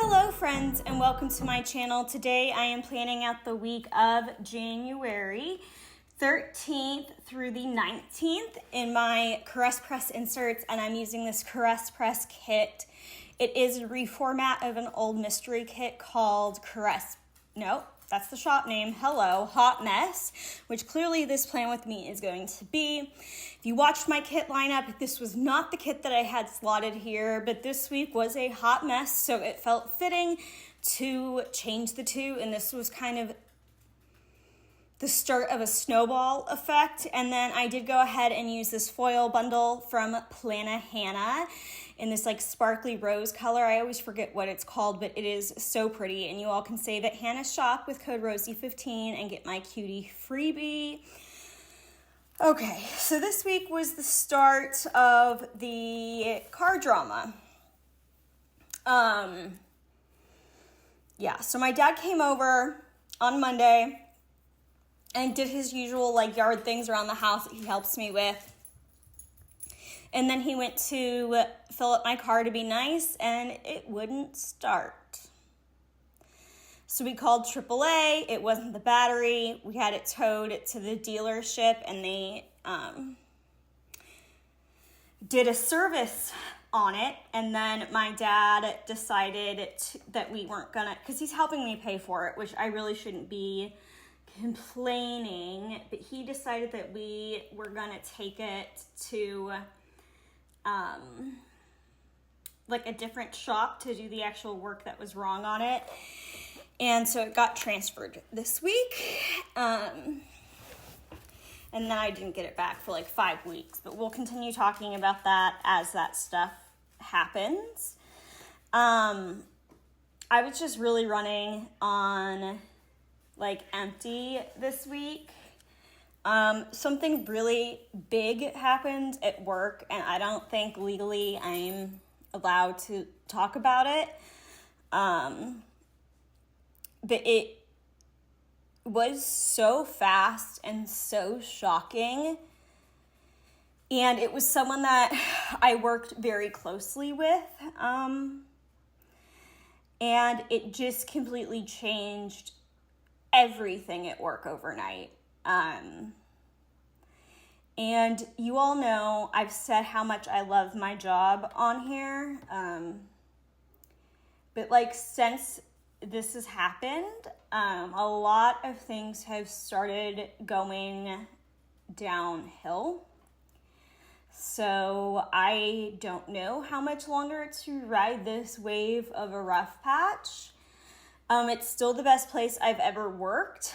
Hello friends and welcome to my channel. Today I am planning out the week of January 13th through the 19th in my Caress Press inserts, and I'm using this Caress Press kit. It is a reformat of an old mystery kit called that's the shop name, Hot Mess, which clearly this plan with me is going to be. If you watched my kit lineup, this was not the kit that I had slotted here, but this week was a hot mess, so it felt fitting to change the two, and this was kind of the start of a snowball effect. And then I did go ahead and use this foil bundle from Plana Hannah in this like sparkly rose color. I always forget what it's called, but it is so pretty, and you all can save at Hannah Shop with code Rosey15 and get my cutie freebie. Okay, so this week was the start of the car drama. So my dad came over on Monday and did his usual like yard things around the house that he helps me with. And then he went to fill up my car to be nice, and it wouldn't start. So we called AAA. It wasn't the battery. We had it towed to the dealership, and they did a service on it. And then my dad decided that we weren't gonna, because he's helping me pay for it, which I really shouldn't be complaining, but he decided that we were gonna take it to like a different shop to do the actual work that was wrong on it. And so it got transferred this week. And then I didn't get it back for like 5 weeks, but we'll continue talking about that as that stuff happens. I was just really running on like empty this week. Something really big happened at work, and I don't think legally I'm allowed to talk about it. But it was so fast and so shocking. And it was someone that I worked very closely with. And it just completely changed everything at work overnight. And you all know I've said how much I love my job on here. But like since this has happened, a lot of things have started going downhill. So I don't know how much longer to ride this wave of a rough patch. It's still the best place I've ever worked.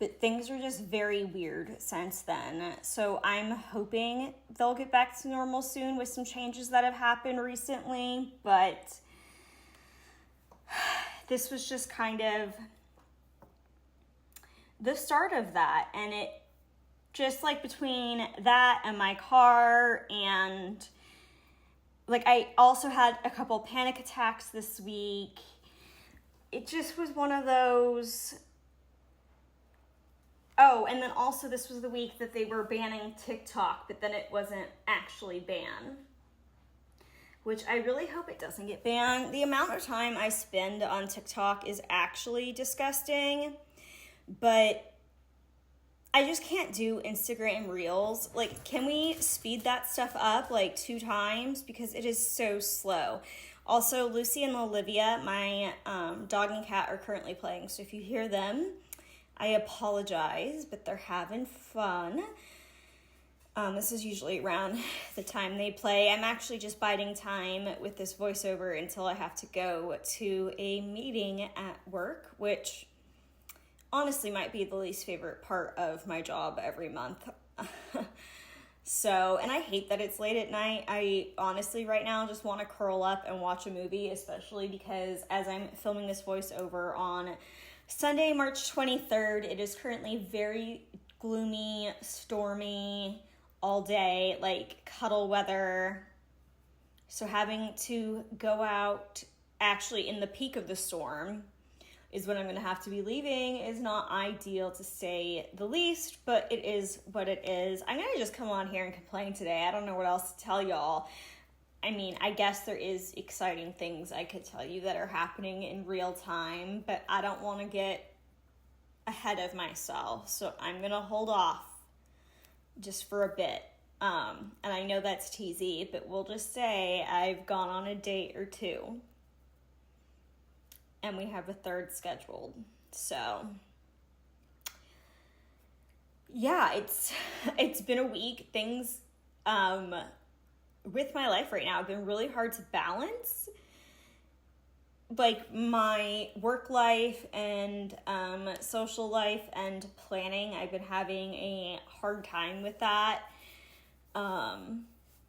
But things are just very weird since then. So I'm hoping they'll get back to normal soon with some changes that have happened recently. But this was just kind of the start of that. And it just like between that and my car, and like I also had a couple panic attacks this week. It just was one of those. Oh, and then also this was the week that they were banning TikTok, but then it wasn't actually banned, which I really hope it doesn't get banned. The amount of time I spend on TikTok is actually disgusting, but I just can't do Instagram Reels. Like, can we speed that stuff up like 2 times? Because it is so slow. Also, Lucy and Olivia, my dog and cat, are currently playing, so if you hear them, I apologize, but they're having fun. This is usually around the time they play. I'm actually just biding time with this voiceover until I have to go to a meeting at work, which honestly might be the least favorite part of my job every month. So, and I hate that it's late at night. I honestly right now just want to curl up and watch a movie, especially because as I'm filming this voiceover on Sunday, March 23rd, it is currently very gloomy, stormy all day, like cuddle weather. So having to go out actually in the peak of the storm is when I'm going to have to be leaving is not ideal, to say the least, but it is what it is. I'm going to just come on here and complain today. I don't know what else to tell y'all. I mean, I guess there is exciting things I could tell you that are happening in real time, but I don't want to get ahead of myself, so I'm going to hold off just for a bit. And I know that's teasy, but we'll just say I've gone on a date or two, and we have a third scheduled. So yeah, it's been a week. Things with my life right now have been really hard to balance, like my work life and social life and planning. I've been having a hard time with that.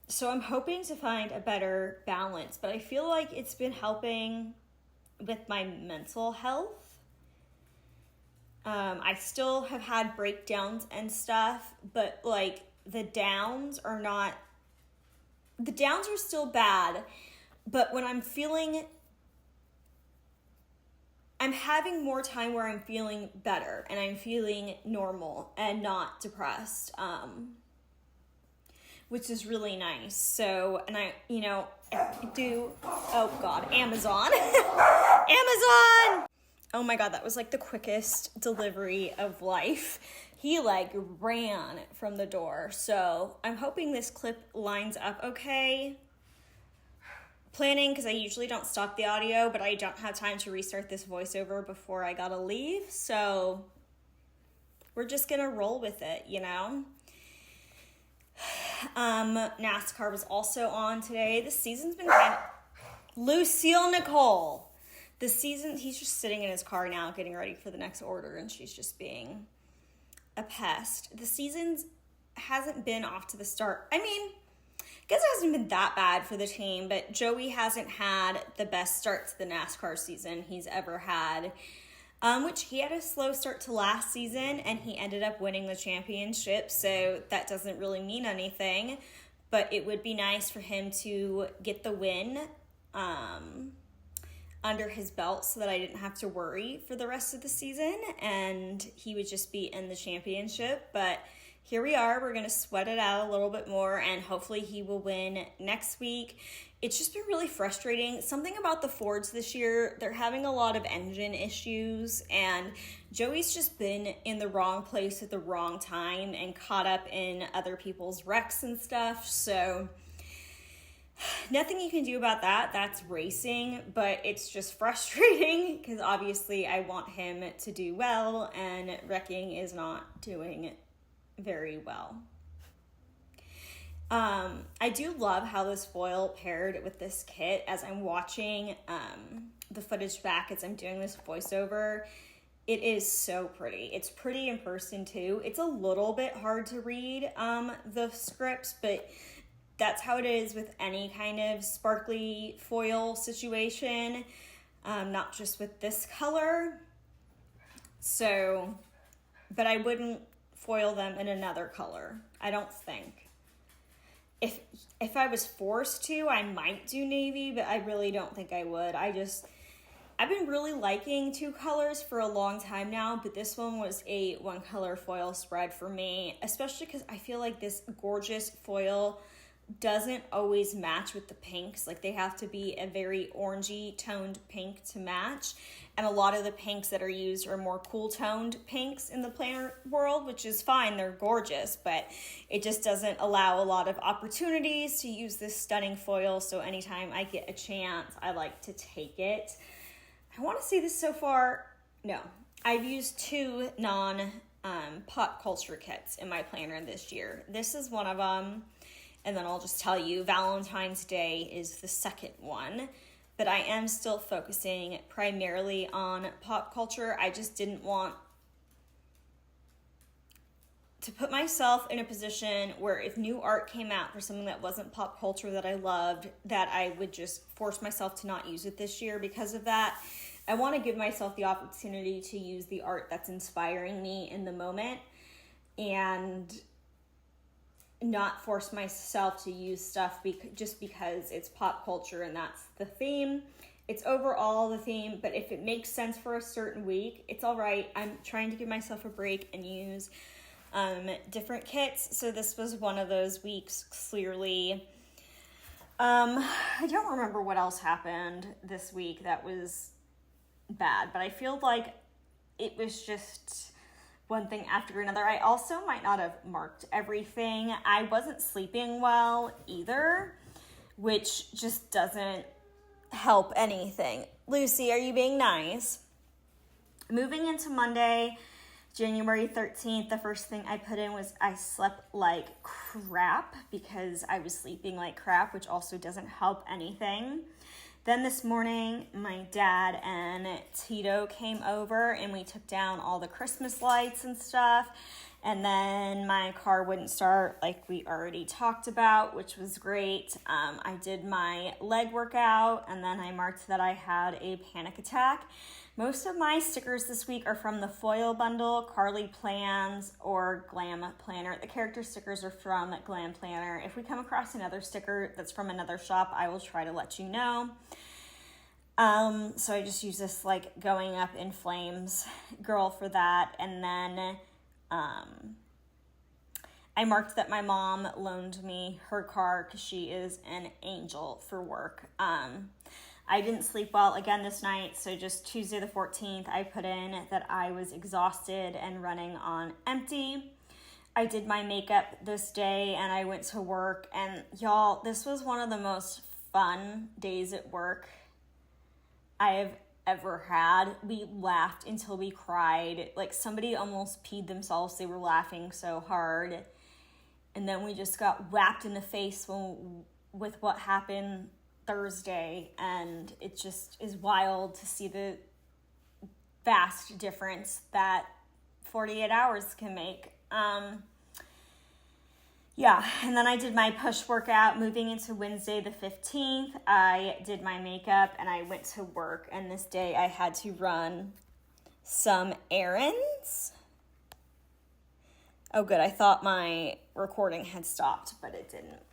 So I'm hoping to find a better balance, but I feel like it's been helping with my mental health. I still have had breakdowns and stuff, but like the downs are still bad, but when I'm having more time where I'm feeling better and I'm feeling normal and not depressed, which is really nice. So, and I oh God, Amazon. Amazon! Oh my God, that was like the quickest delivery of life. He like ran from the door. So I'm hoping this clip lines up okay. Planning, because I usually don't stop the audio, but I don't have time to restart this voiceover before I gotta leave. So we're just gonna roll with it, you know? NASCAR was also on today. The season's been kind of... Lucille Nicole. He's just sitting in his car now getting ready for the next order, and she's just being a pest. The season hasn't been off to the start. I mean, I guess it hasn't been that bad for the team, but Joey hasn't had the best start to the NASCAR season he's ever had, which he had a slow start to last season, and he ended up winning the championship, so that doesn't really mean anything, but it would be nice for him to get the win under his belt so that I didn't have to worry for the rest of the season, and he would just be in the championship. But here we are. We're going to sweat it out a little bit more, and hopefully he will win next week. It's just been really frustrating. Something about the Fords this year, they're having a lot of engine issues, and Joey's just been in the wrong place at the wrong time and caught up in other people's wrecks and stuff. So nothing you can do about that. That's racing, but it's just frustrating because obviously I want him to do well, and wrecking is not doing very well. I do love how this foil paired with this kit. As I'm watching the footage back as I'm doing this voiceover, it is so pretty. It's pretty in person too. It's a little bit hard to read the scripts, but that's how it is with any kind of sparkly foil situation, not just with this color. So, but I wouldn't foil them in another color, I don't think. If I was forced to, I might do navy, but I really don't think I would. I've been really liking two colors for a long time now, but this one was a one color foil spread for me, especially because I feel like this gorgeous foil doesn't always match with the pinks. Like, they have to be a very orangey toned pink to match, and a lot of the pinks that are used are more cool toned pinks in the planner world, which is fine, they're gorgeous, but it just doesn't allow a lot of opportunities to use this stunning foil. So anytime I get a chance, I like to take it. I want to say this so far, no, I've used two pop culture kits in my planner this year. This is one of them. And then I'll just tell you, Valentine's Day is the second one. But I am still focusing primarily on pop culture. I just didn't want to put myself in a position where if new art came out for something that wasn't pop culture that I loved, that I would just force myself to not use it this year because of that. I want to give myself the opportunity to use the art that's inspiring me in the moment, and not force myself to use stuff just because it's pop culture and that's the theme. It's overall the theme, but if it makes sense for a certain week, it's all right. I'm trying to give myself a break and use different kits. So this was one of those weeks, clearly. I don't remember what else happened this week that was bad, but I feel like it was just one thing after another. I also might not have marked everything. I wasn't sleeping well either, which just doesn't help anything. Lucy, are you being nice? Moving into Monday, January 13th, the first thing I put in was I slept like crap because I was sleeping like crap, which also doesn't help anything. Then this morning, my dad and Tito came over and we took down all the Christmas lights and stuff. And then my car wouldn't start like we already talked about, which was great. I did my leg workout and then I marked that I had a panic attack. Most of my stickers this week are from the Foil Bundle, RoseyPlans, or Glam Planner. The character stickers are from Glam Planner. If we come across another sticker that's from another shop, I will try to let you know. So I just use this like going up in flames girl for that. And then I marked that my mom loaned me her car because she is an angel for work. I didn't sleep well again this night, so just Tuesday the 14th, I put in that I was exhausted and running on empty. I did my makeup this day and I went to work, and y'all, this was one of the most fun days at work I have ever had. We laughed until we cried. Like somebody almost peed themselves. They were laughing so hard. And then we just got whacked in the face with what happened Thursday, and it just is wild to see the vast difference that 48 hours can make. Yeah, and then I did my push workout. Moving into Wednesday the 15th, I did my makeup and I went to work, and this day I had to run some errands. Oh good, I thought my recording had stopped, but it didn't.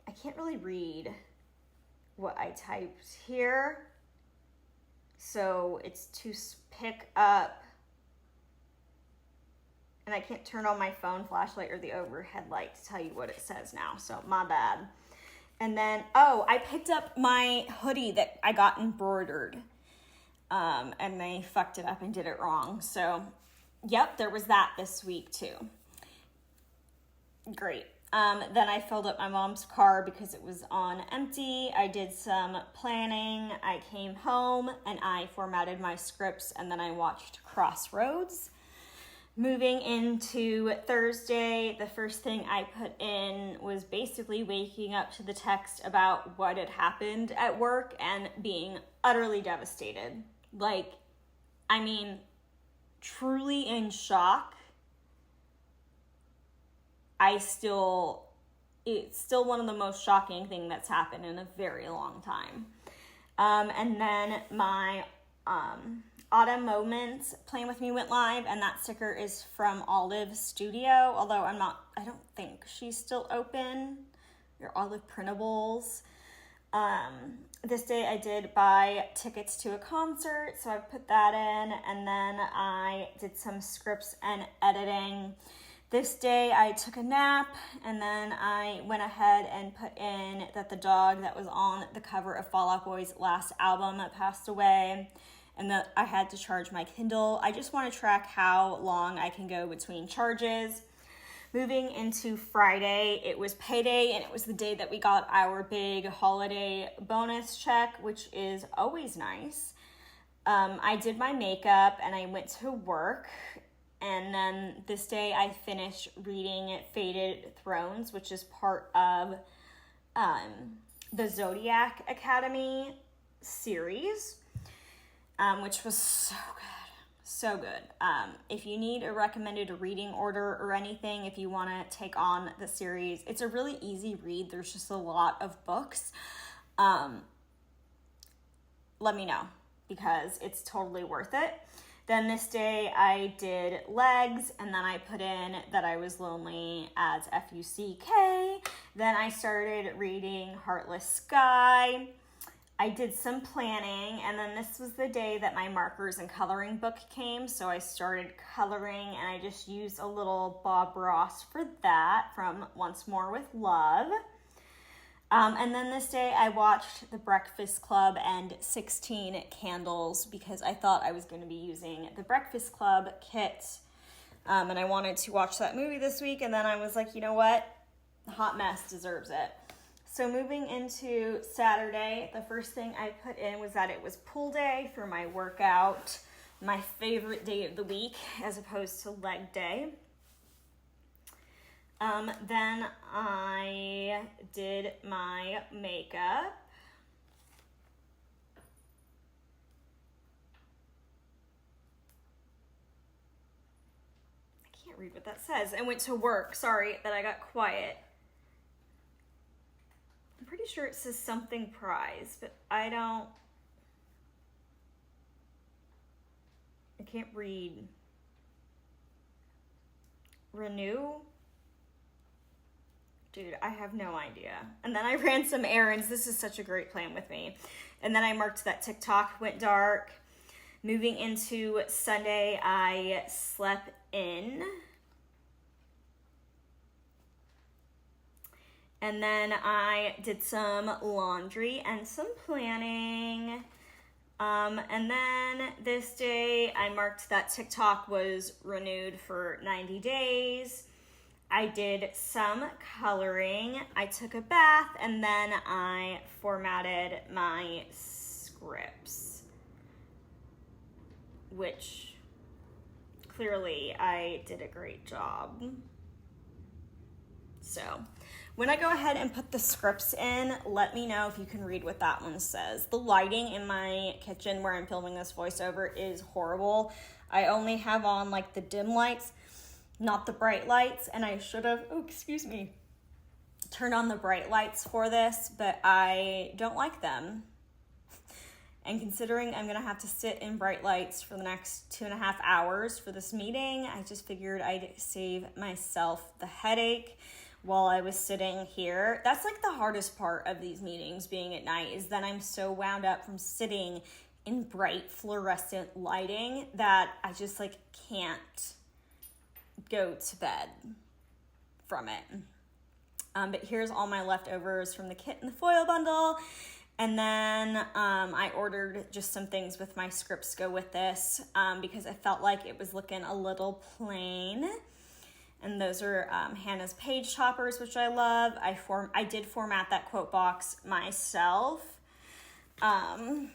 I can't really read what I typed here. So it's to pick up, and I can't turn on my phone flashlight or the overhead light to tell you what it says now. So my bad. And then, I picked up my hoodie that I got embroidered. And they fucked it up and did it wrong. So, yep, there was that this week too. Great. Then I filled up my mom's car because it was on empty. I did some planning. I came home and I formatted my scripts, and then I watched Crossroads. Moving into Thursday, the first thing I put in was basically waking up to the text about what had happened at work and being utterly devastated. Like, I mean, truly in shock. It's still one of the most shocking things that's happened in a very long time. And then my Autumn Moments Plan With Me went live, and that sticker is from Olive Studio, although I don't think she's still open. Your Olive Printables. This day I did buy tickets to a concert, so I put that in, and then I did some scripts and editing. This day I took a nap, and then I went ahead and put in that the dog that was on the cover of Fall Out Boy's last album passed away, and that I had to charge my Kindle. I just want to track how long I can go between charges. Moving into Friday, it was payday, and it was the day that we got our big holiday bonus check, which is always nice. I did my makeup, and I went to work. And then this day I finished reading Fated Thrones, which is part of the Zodiac Academy series, which was so good. So good. If you need a recommended reading order or anything, if you want to take on the series, it's a really easy read. There's just a lot of books. Let me know, because it's totally worth it. Then this day I did legs, and then I put in that I was lonely as F-U-C-K. Then I started reading Heartless Sky. I did some planning, and then this was the day that my markers and coloring book came, so I started coloring, and I just used a little Bob Ross for that from Once More with Love. And then this day I watched The Breakfast Club and 16 Candles because I thought I was going to be using the Breakfast Club kit. And I wanted to watch that movie this week. And then I was like, you know what? Hot Mess deserves it. So moving into Saturday, the first thing I put in was that it was pool day for my workout, my favorite day of the week as opposed to leg day. Then I did my makeup. I can't read what that says. I went to work. Sorry that I got quiet. I'm pretty sure it says something prize, but I can't read. Renew? Dude, I have no idea. And then I ran some errands. This is such a great plan with me. And then I marked that TikTok went dark. Moving into Sunday, I slept in. And then I did some laundry and some planning. And then this day, I marked that TikTok was renewed for 90 days. I did some coloring, I took a bath, and then I formatted my scripts, which clearly I did a great job. So when I go ahead and put the scripts in, let me know if you can read what that one says. The lighting in my kitchen where I'm filming this voiceover is horrible. I only have on like the dim lights, not the bright lights, and I should have, turned on the bright lights for this, but I don't like them. And considering I'm gonna have to sit in bright lights for the next 2.5 hours for this meeting, I just figured I'd save myself the headache while I was sitting here. That's like the hardest part of these meetings being at night, is that I'm so wound up from sitting in bright fluorescent lighting that I just like can't go to bed from it. But here's all my leftovers from the kit and the foil bundle. And then I ordered just some things with my scripts go with this because I felt like it was looking a little plain. And those are Hannah's page toppers, which I love. I did format that quote box myself. And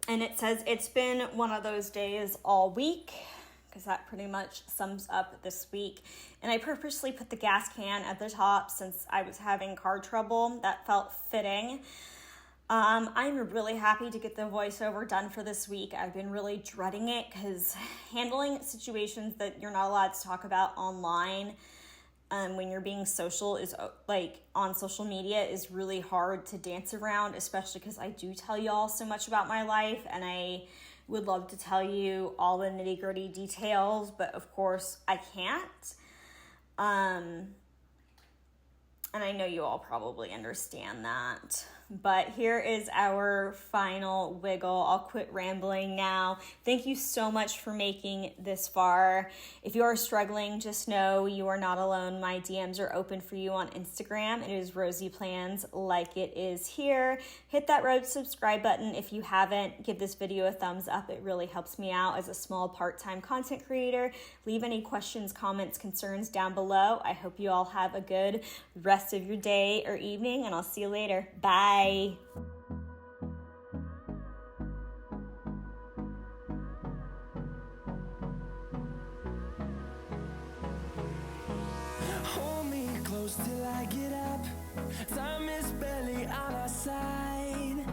it says, it's been one of those days all week, because that pretty much sums up this week. And I purposely put the gas can at the top since I was having car trouble. That felt fitting. I'm really happy to get the voiceover done for this week. I've been really dreading it because handling situations that you're not allowed to talk about online when you're being social is like on social media is really hard to dance around, especially because I do tell y'all so much about my life and I would love to tell you all the nitty-gritty details, but of course I can't. And I know you all probably understand that. But here is our final wiggle. I'll quit rambling now. Thank you so much for making this far. If you are struggling, just know you are not alone. My DMs are open for you on Instagram. It is RoseyPlans like it is here. Hit that red subscribe button if you haven't. Give this video a thumbs up. It really helps me out as a small part-time content creator. Leave any questions, comments, concerns down below. I hope you all have a good rest of your day or evening, and I'll see you later. Bye. Hold me close till I get up. Time is barely on our side.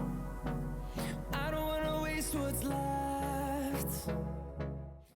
I don't wanna waste what's left.